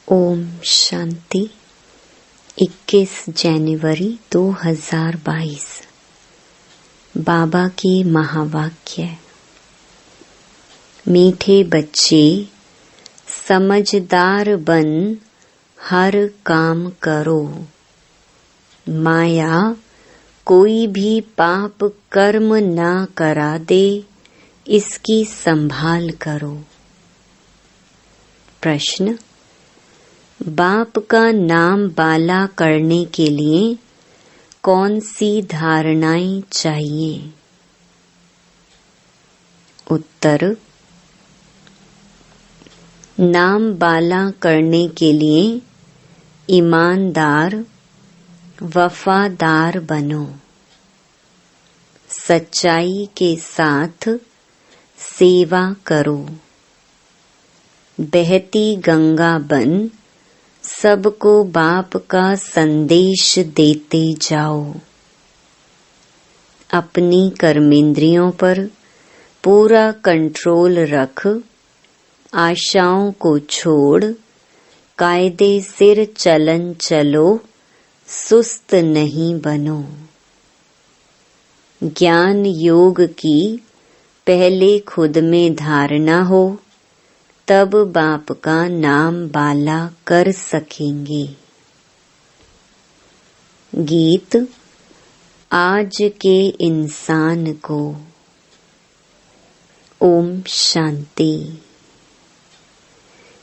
ओम शांति। 21 जनवरी 2022। बाबा के महावाक्य। मीठे बच्चे, समझदार बन हर काम करो। माया कोई भी पाप कर्म ना करा दे, इसकी संभाल करो। प्रश्न: बाप का नाम बाला करने के लिए कौन सी धारणाएं चाहिए? उत्तर: नाम बाला करने के लिए ईमानदार, वफादार बनो। सच्चाई के साथ सेवा करो। बहती गंगा बन सबको बाप का संदेश देते जाओ। अपनी कर्मेंद्रियों पर पूरा कंट्रोल रख। आशाओं को छोड़ कायदे सिर चलन चलो, सुस्त नहीं बनो। ज्ञान योग की पहले खुद में धारणा हो, तब बाप का नाम बाला कर सकेंगे। गीत। आज के इंसान को। ओम शांति।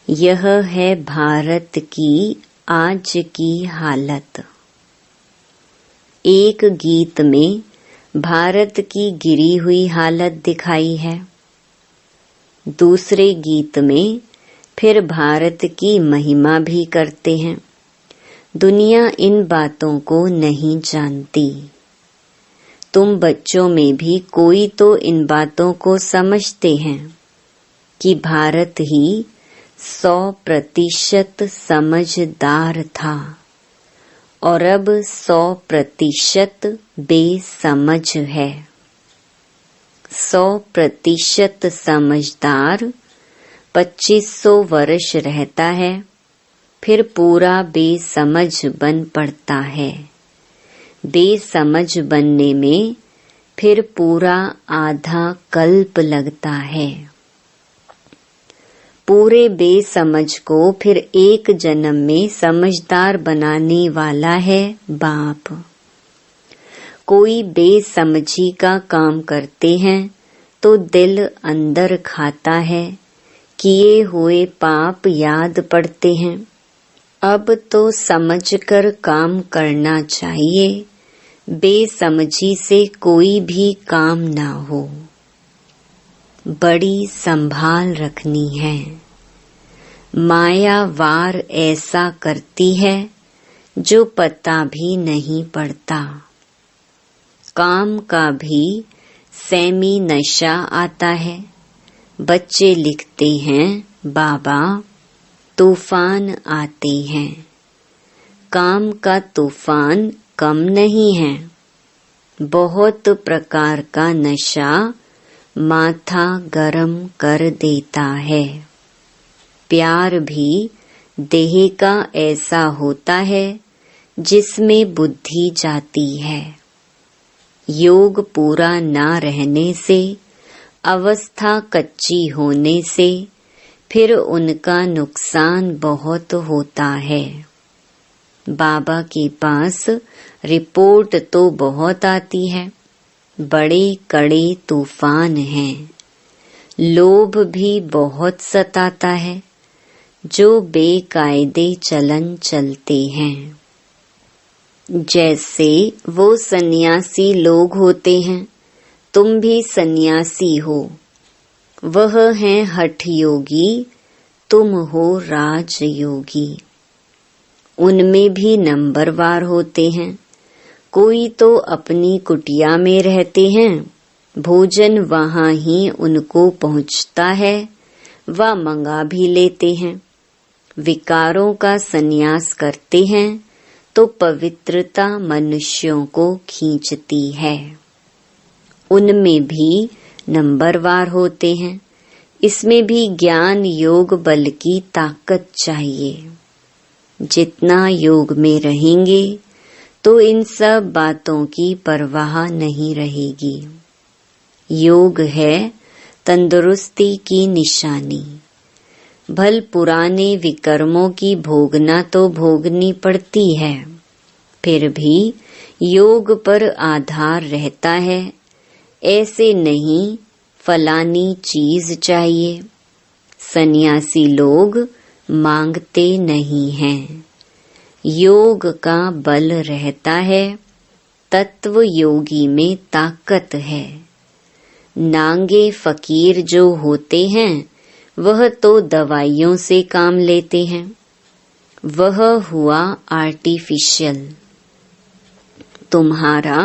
यह है भारत की आज की हालत। एक गीत में भारत की गिरी हुई हालत दिखाई है, दूसरे गीत में फिर भारत की महिमा भी करते हैं। दुनिया इन बातों को नहीं जानती। तुम बच्चों में भी कोई तो इन बातों को समझते हैं कि भारत ही 100% समझदार था और अब 100% बेसमझ है। 100% समझदार 2500 वर्ष रहता है, फिर पूरा बेसमझ बन पड़ता है। बेसमझ बनने में फिर पूरा आधा कल्प लगता है। पूरे बेसमझ को फिर एक जन्म में समझदार बनाने वाला है बाप। कोई बेसमझी का काम करते हैं तो दिल अंदर खाता है, किए हुए पाप याद पड़ते हैं। अब तो समझकर काम करना चाहिए, बेसमझी से कोई भी काम ना हो। बड़ी संभाल रखनी है। माया वार ऐसा करती है जो पता भी नहीं पड़ता। काम का भी सेमी नशा आता है। बच्चे लिखते हैं, बाबा तूफान आते हैं। काम का तूफान कम नहीं है। बहुत प्रकार का नशा माथा गरम कर देता है। प्यार भी देह का ऐसा होता है जिसमें बुद्धि जाती है। योग पूरा ना रहने से, अवस्था कच्ची होने से फिर उनका नुकसान बहुत होता है। बाबा के पास रिपोर्ट तो बहुत आती है, बड़े कड़े तूफान हैं। लोभ भी बहुत सताता है, जो बेकायदे चलन चलते हैं। जैसे वो सन्यासी लोग होते हैं, तुम भी सन्यासी हो। वह हैं हठ योगी, तुम हो राजयोगी। उनमें भी नंबरवार होते हैं। कोई तो अपनी कुटिया में रहते हैं, भोजन वहां ही उनको पहुंचता है, वह मंगा भी लेते हैं। विकारों का संन्यास करते हैं तो पवित्रता मनुष्यों को खींचती है। उनमें भी नंबरवार होते हैं। इसमें भी ज्ञान योग बल की ताकत चाहिए। जितना योग में रहेंगे तो इन सब बातों की परवाह नहीं रहेगी। योग है तंदुरुस्ती की निशानी। भल पुराने विकर्मों की भोगना तो भोगनी पड़ती है, फिर भी योग पर आधार रहता है। ऐसे नहीं फलानी चीज चाहिए। सन्यासी लोग मांगते नहीं हैं। योग का बल रहता है। तत्व योगी में ताकत है। नांगे फकीर जो होते हैं वह तो दवाइयों से काम लेते हैं। वह हुआ आर्टिफिशियल। तुम्हारा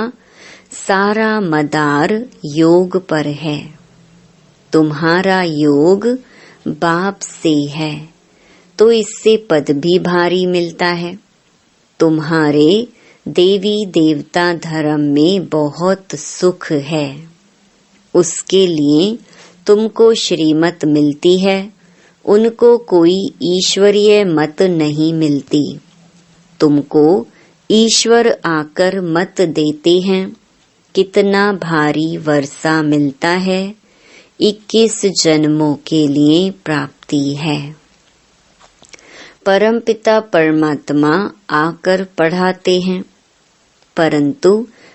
सारा मदार योग पर है। तुम्हारा योग बाप से है तो इससे पद भी भारी मिलता है। तुम्हारे देवी देवता धर्म में बहुत सुख है, उसके लिए तुमको श्रीमत मिलती है, उनको कोई ईश्वरीय मत नहीं मिलती। तुमको ईश्वर आकर मत देते हैं। कितना भारी वर्षा मिलता है। 21 जन्मों के लिए प्राप्ति है। परमपिता परमात्मा आकर पढ़ाते हैं, परंतु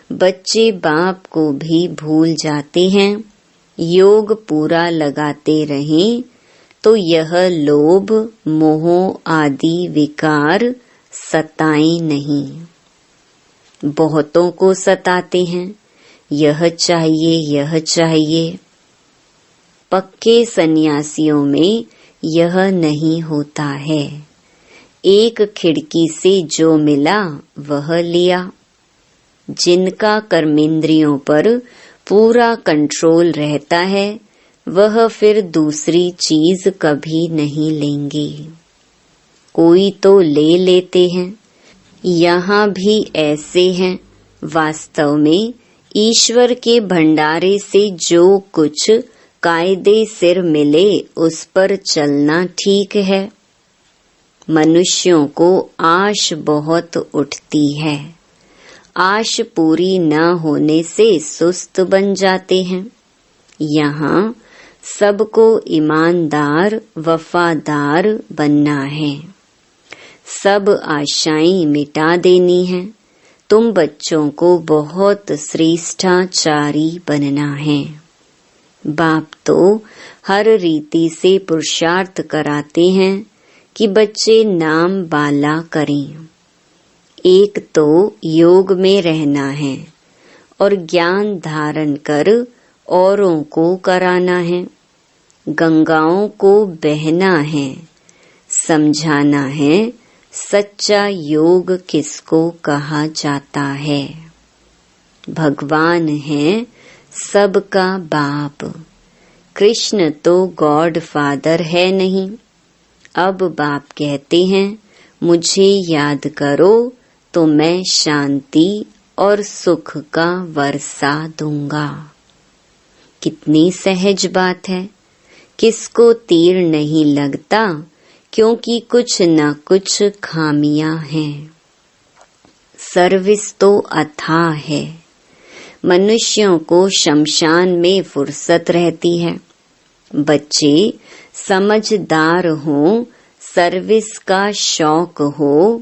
बच्चे बाप को भी भूल जाते हैं। योग पूरा लगाते रहें तो यह लोभ मोह आदि विकार सताएं नहीं। बहुतों को सताते हैं, यह चाहिए यह चाहिए। पक्के सन्यासियों में यह नहीं होता है। एक खिड़की से जो मिला वह लिया। जिनका कर्मेंद्रियों पर पूरा कंट्रोल रहता है वह फिर दूसरी चीज कभी नहीं लेंगे। कोई तो ले लेते हैं। यहाँ भी ऐसे हैं। वास्तव में ईश्वर के भंडारे से जो कुछ कायदे सिर मिले उस पर चलना ठीक है। मनुष्यों को आश बहुत उठती है। आश पूरी न होने से सुस्त बन जाते हैं। यहाँ सबको ईमानदार वफादार बनना है। सब आशाएं मिटा देनी है। तुम बच्चों को बहुत श्रेष्ठाचारी बनना है। बाप तो हर रीति से पुरुषार्थ कराते हैं कि बच्चे नाम बाला करें। एक तो योग में रहना है और ज्ञान धारण कर औरों को कराना है। गंगाओं को बहना है, समझाना है सच्चा योग किसको कहा जाता है। भगवान है सबका बाप। कृष्ण तो गॉड फादर है नहीं। अब बाप कहते हैं मुझे याद करो तो मैं शांति और सुख का वर्षा दूंगा। कितनी सहज बात है। किसको तीर नहीं लगता, क्योंकि कुछ न कुछ खामियां हैं। सर्विस तो अथाह है। मनुष्यों को शमशान में फुर्सत रहती है। बच्चे समझदार हों, सर्विस का शौक हो,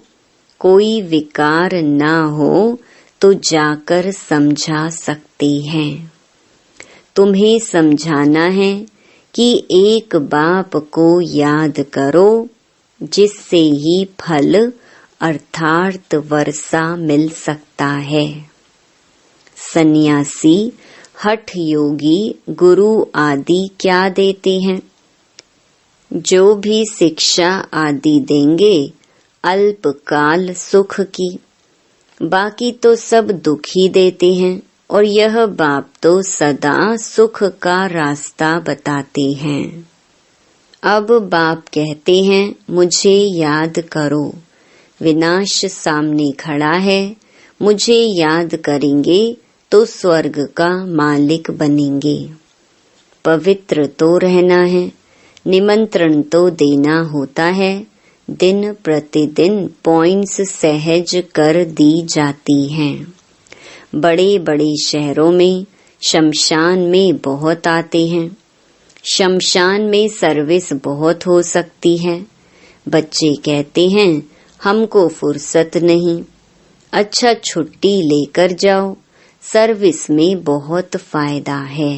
कोई विकार ना हो तो जाकर समझा सकते हैं। तुम्हें समझाना है कि एक बाप को याद करो, जिससे ही फल अर्थात वर्षा मिल सकता है। सन्यासी हठ योगी गुरु आदि क्या देते हैं? जो भी शिक्षा आदि देंगे अल्पकाल सुख की, बाकी तो सब दुख ही देते हैं। और यह बाप तो सदा सुख का रास्ता बताते हैं। अब बाप कहते हैं मुझे याद करो, विनाश सामने खड़ा है। मुझे याद करेंगे तो स्वर्ग का मालिक बनेंगे। पवित्र तो रहना है, निमंत्रण तो देना होता है। दिन प्रतिदिन पॉइंट्स सहज कर दी जाती हैं। बड़े बड़े शहरों में शमशान में बहुत आते हैं। शमशान में सर्विस बहुत हो सकती है। बच्चे कहते हैं हमको फुर्सत नहीं। अच्छा छुट्टी लेकर जाओ, सर्विस में बहुत फायदा है।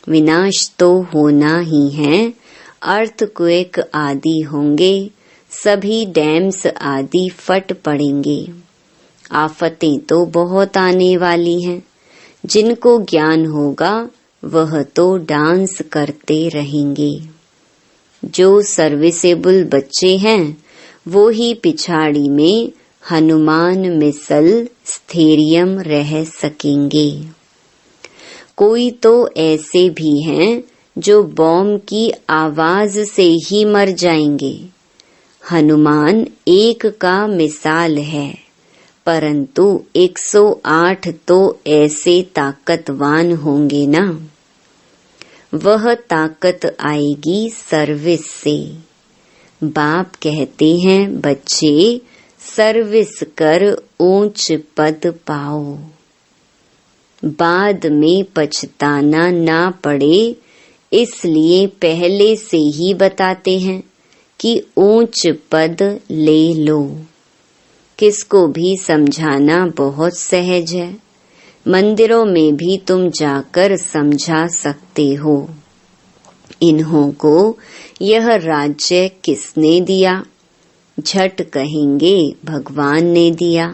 विनाश तो होना ही है, अर्थक्वेक आदि होंगे, सभी डैम्स आदि फट पड़ेंगे। आफतें तो बहुत आने वाली हैं। जिनको ज्ञान होगा वह तो डांस करते रहेंगे। जो सर्विसेबल बच्चे हैं वो ही पिछाड़ी में हनुमान मिसल स्थैर्यम रह सकेंगे। कोई तो ऐसे भी हैं जो बॉम्ब की आवाज से ही मर जाएंगे। हनुमान एक का मिसाल है, परंतु 108 तो ऐसे ताकतवान होंगे ना। वह ताकत आएगी सर्विस से। बाप कहते हैं बच्चे सर्विस कर ऊंच पद पाओ, बाद में पछताना ना पड़े, इसलिए पहले से ही बताते हैं कि ऊंच पद ले लो। किसको भी समझाना बहुत सहज है। मंदिरों में भी तुम जाकर समझा सकते हो। इन्हों को यह राज्य किसने दिया? झट कहेंगे भगवान ने दिया।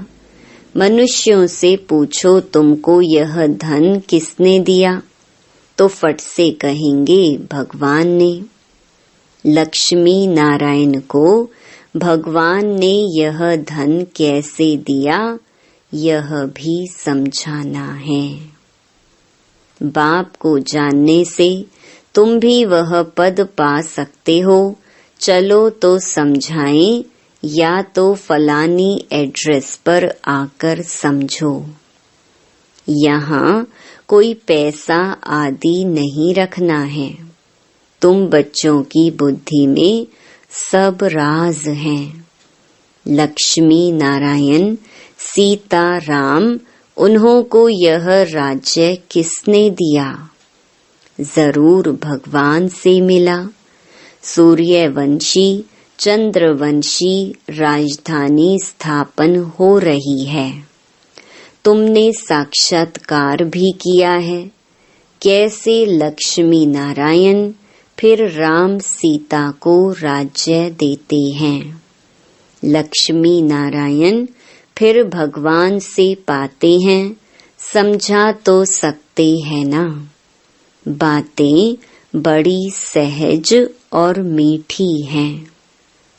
मनुष्यों से पूछो तुमको यह धन किसने दिया, तो फट से कहेंगे भगवान ने। लक्ष्मी नारायण को भगवान ने यह धन कैसे दिया, यह भी समझाना है। बाप को जानने से तुम भी वह पद पा सकते हो। चलो तो समझाएं, या तो फलानी एड्रेस पर आकर समझो। यहाँ कोई पैसा आदि नहीं रखना है। तुम बच्चों की बुद्धि में सब राज हैं। लक्ष्मी नारायण सीता राम, उन्हों को यह राज्य किसने दिया? जरूर भगवान से मिला। सूर्यवंशी चंद्रवंशी राजधानी स्थापन हो रही है। तुमने साक्षात्कार भी किया है। कैसे लक्ष्मी नारायण फिर राम सीता को राज्य देते हैं। लक्ष्मी नारायण फिर भगवान से पाते हैं। समझा तो सकते हैं ना। बातें बड़ी सहज और मीठी हैं।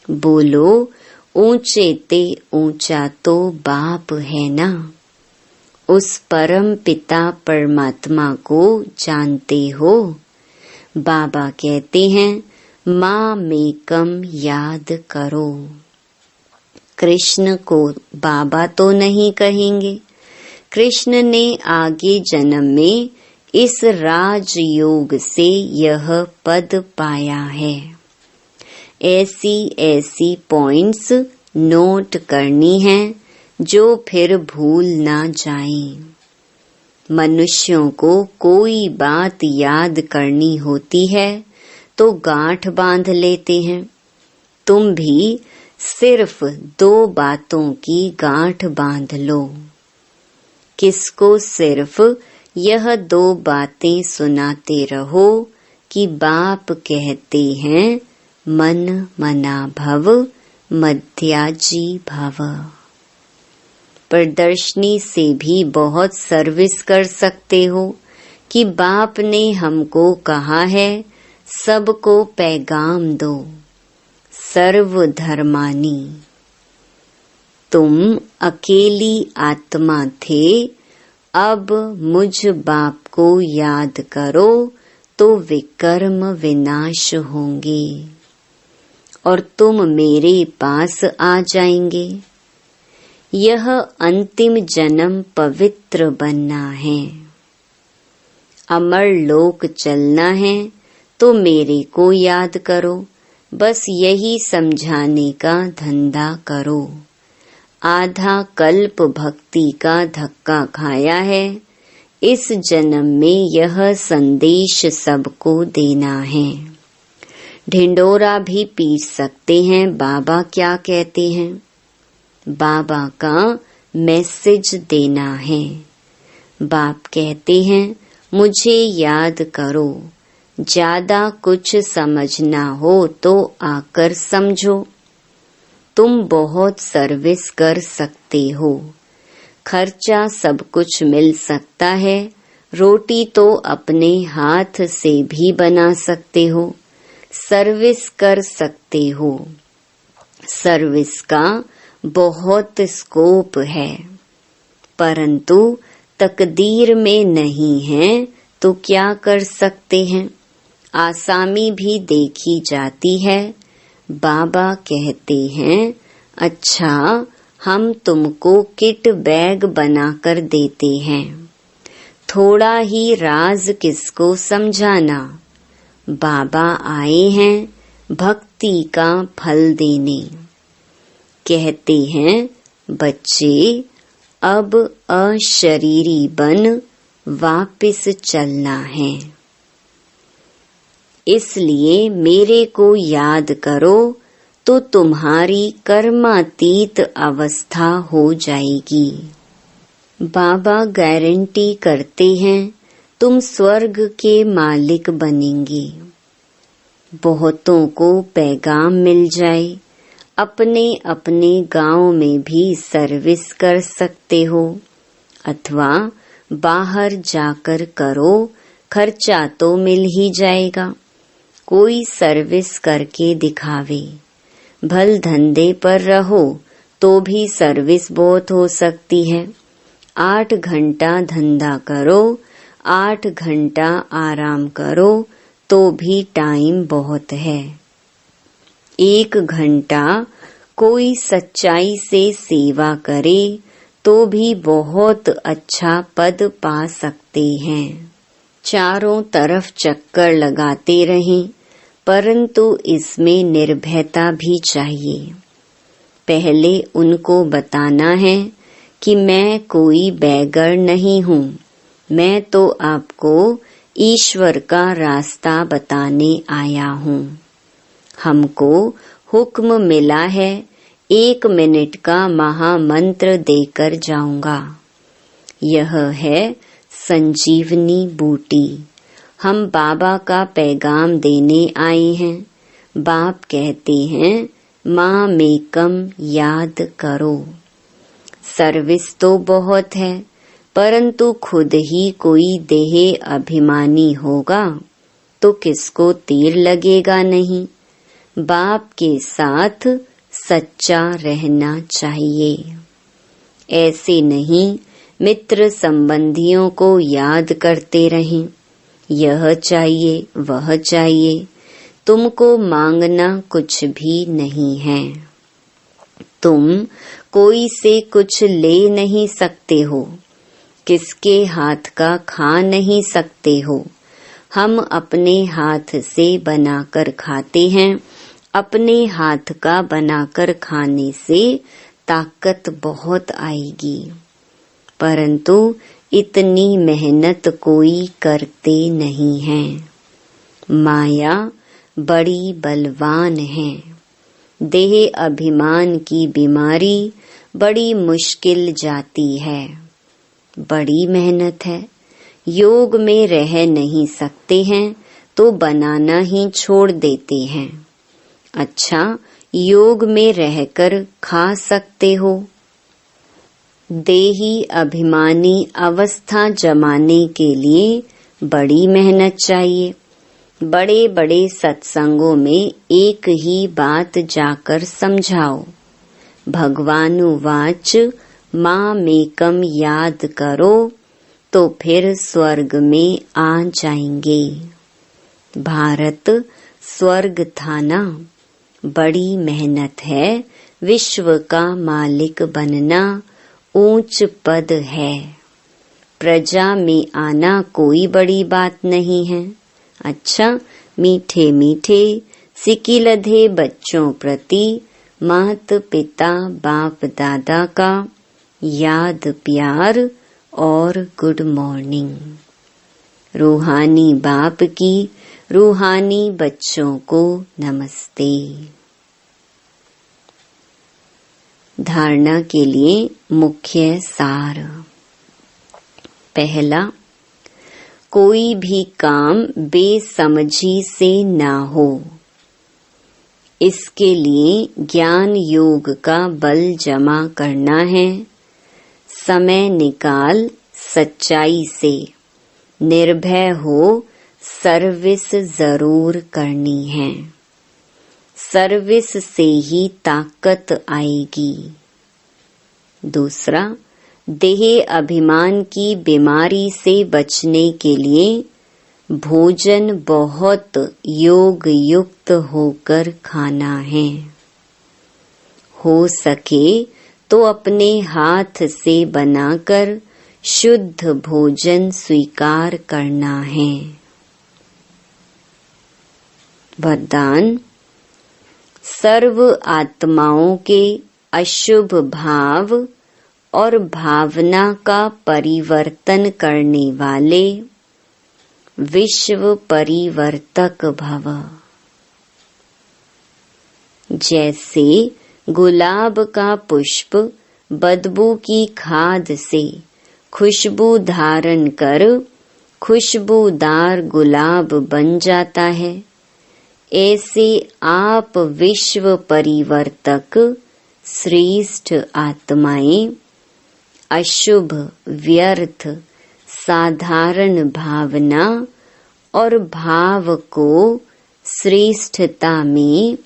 बोलो ऊंचे ते ऊंचा तो बाप है ना। उस परम पिता परमात्मा को जानते हो। बाबा कहते हैं माँ मेकम याद करो। कृष्ण को बाबा तो नहीं कहेंगे। कृष्ण ने आगे जन्म में इस राजयोग से यह पद पाया है। ऐसी ऐसी पॉइंट्स नोट करनी है जो फिर भूल ना जाएं। मनुष्यों को कोई बात याद करनी होती है तो गांठ बांध लेते हैं। तुम भी सिर्फ 2 बातों की गांठ बांध लो। किसको सिर्फ यह 2 बातें सुनाते रहो कि बाप कहते हैं मन मना भव मध्याजी भव। प्रदर्शनी से भी बहुत सर्विस कर सकते हो कि बाप ने हमको कहा है सबको पैगाम दो, सर्वधर्मानी। तुम अकेली आत्मा थे, अब मुझ बाप को याद करो तो विकर्म विनाश होंगे और तुम मेरे पास आ जाएंगे। यह अंतिम जन्म पवित्र बनना है। अमर लोक चलना है तो मेरे को याद करो, बस यही समझाने का धंधा करो। आधा कल्प भक्ति का धक्का खाया है, इस जन्म में यह संदेश सबको देना है। ढिंडोरा भी पीट सकते हैं, बाबा क्या कहते हैं? बाबा का मैसेज देना है। बाप कहते हैं मुझे याद करो, ज्यादा कुछ समझना हो तो आकर समझो। तुम बहुत सर्विस कर सकते हो, खर्चा सब कुछ मिल सकता है, रोटी तो अपने हाथ से भी बना सकते हो, सर्विस कर सकते हो। सर्विस का बहुत स्कोप है, परंतु तकदीर में नहीं है तो क्या कर सकते हैं? आसामी भी देखी जाती है। बाबा कहते हैं अच्छा हम तुमको किट बैग बनाकर देते हैं, थोड़ा ही राज किसको समझाना। बाबा आए हैं भक्ति का फल देने। कहते हैं बच्चे अब अशरीरी बन वापिस चलना है, इसलिए मेरे को याद करो तो तुम्हारी कर्मातीत अवस्था हो जाएगी। बाबा गारंटी करते हैं तुम स्वर्ग के मालिक बनेंगे। बहुतों को पैगाम मिल जाए, अपने अपने गांव में भी सर्विस कर सकते हो, अथवा बाहर जाकर करो, खर्चा तो मिल ही जाएगा। कोई सर्विस करके दिखावे, भल धंधे पर रहो तो भी सर्विस बहुत हो सकती है। 8 घंटा धंधा करो, 8 घंटा आराम करो तो भी टाइम बहुत है। 1 घंटा कोई सच्चाई से सेवा करे तो भी बहुत अच्छा पद पा सकते हैं। चारों तरफ चक्कर लगाते रहें, परंतु इसमें निर्भयता भी चाहिए। पहले उनको बताना है कि मैं कोई बैगर नहीं हूँ, मैं तो आपको ईश्वर का रास्ता बताने आया हूँ। हमको हुक्म मिला है 1 मिनट का महामंत्र देकर जाऊंगा। यह है संजीवनी बूटी। हम बाबा का पैगाम देने आए हैं। बाप कहते हैं माँ मेकम याद करो। सर्विस तो बहुत है, परंतु खुद ही कोई देह अभिमानी होगा तो किसको तीर लगेगा नहीं। बाप के साथ सच्चा रहना चाहिए। ऐसे नहीं मित्र संबंधियों को याद करते रहें, यह चाहिए वह चाहिए। तुमको मांगना कुछ भी नहीं है, तुम कोई से कुछ ले नहीं सकते हो, किसके हाथ का खा नहीं सकते हो। हम अपने हाथ से बनाकर खाते हैं। अपने हाथ का बनाकर खाने से ताकत बहुत आएगी, परंतु इतनी मेहनत कोई करते नहीं है। माया बड़ी बलवान है। देह अभिमान की बीमारी बड़ी मुश्किल जाती है, बड़ी मेहनत है। योग में रह नहीं सकते हैं तो बनाना ही छोड़ देते हैं। अच्छा, योग में रहकर खा सकते हो। देही अभिमानी अवस्था जमाने के लिए बड़ी मेहनत चाहिए। बड़े बड़े सत्संगों में एक ही बात जाकर समझाओ। भगवानुवाच माँ मेकम याद करो तो फिर स्वर्ग में आ जाएंगे। भारत स्वर्ग था ना। बड़ी मेहनत है, विश्व का मालिक बनना ऊंच पद है। प्रजा में आना कोई बड़ी बात नहीं है। अच्छा, मीठे मीठे सिकिलधे बच्चों प्रति मात पिता बाप दादा का याद प्यार और गुड मॉर्निंग। रूहानी बाप की रूहानी बच्चों को नमस्ते। धारणा के लिए मुख्य सार। पहला, कोई भी काम बेसमझी से ना हो, इसके लिए ज्ञान योग का बल जमा करना है। समय निकाल सच्चाई से निर्भय हो सर्विस जरूर करनी है। सर्विस से ही ताकत आएगी। दूसरा, देह अभिमान की बीमारी से बचने के लिए भोजन बहुत योग युक्त होकर खाना है। हो सके तो अपने हाथ से बनाकर शुद्ध भोजन स्वीकार करना है। वरदान, सर्व आत्माओं के अशुभ भाव और भावना का परिवर्तन करने वाले विश्व परिवर्तक भव। जैसे गुलाब का पुष्प बदबू की खाद से खुशबू धारण कर खुशबूदार गुलाब बन जाता है, ऐसे आप विश्व परिवर्तक श्रेष्ठ आत्माएं अशुभ व्यर्थ साधारण भावना और भाव को श्रेष्ठता में,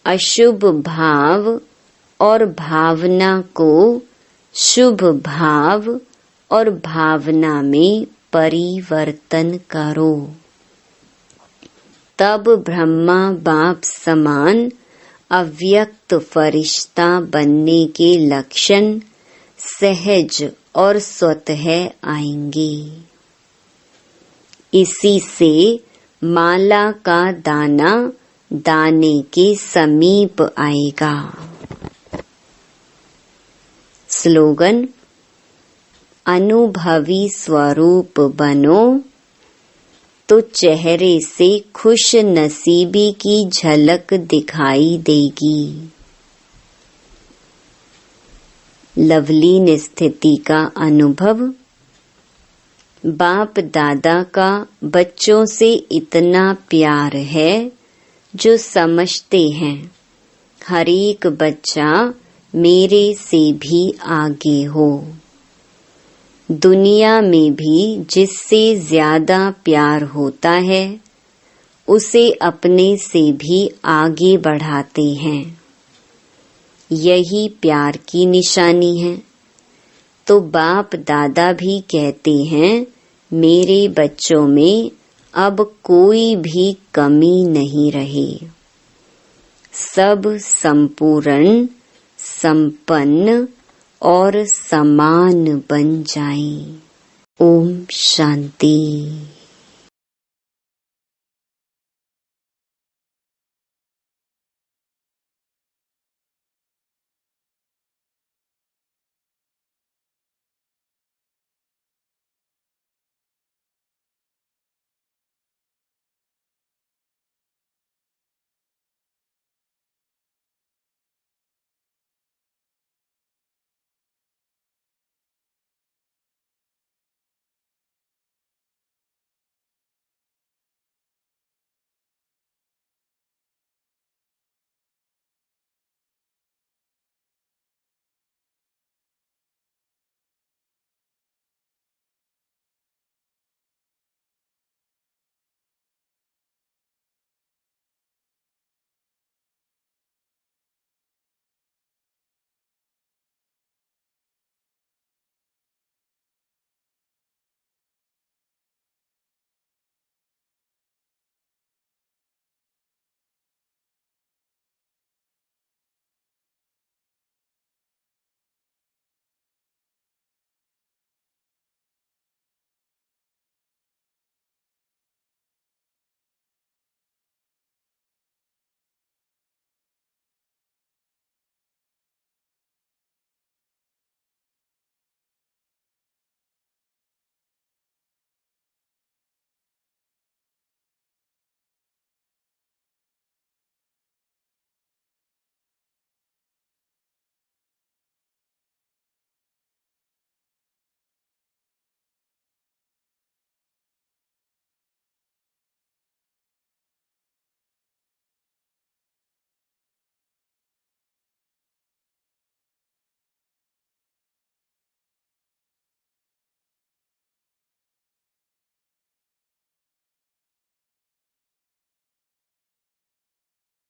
अशुभ भाव और भावना को शुभ भाव और भावना में परिवर्तन करो। तब ब्रह्मा बाप समान अव्यक्त फरिश्ता बनने के लक्षण सहज और स्वतः आएंगे। इसी से माला का दाना दाने के समीप आएगा। स्लोगन, अनुभवी स्वरूप बनो तो चेहरे से खुश नसीबी की झलक दिखाई देगी। लवलीन स्थिति का अनुभव। बाप दादा का बच्चों से इतना प्यार है जो समझते हैं हर एक बच्चा मेरे से भी आगे हो। दुनिया में भी जिससे ज्यादा प्यार होता है उसे अपने से भी आगे बढ़ाते हैं। यही प्यार की निशानी है। तो बाप दादा भी कहते हैं मेरे बच्चों में अब कोई भी कमी नहीं रहे, सब संपूर्ण संपन्न और समान बन जाएं। ओम शांति।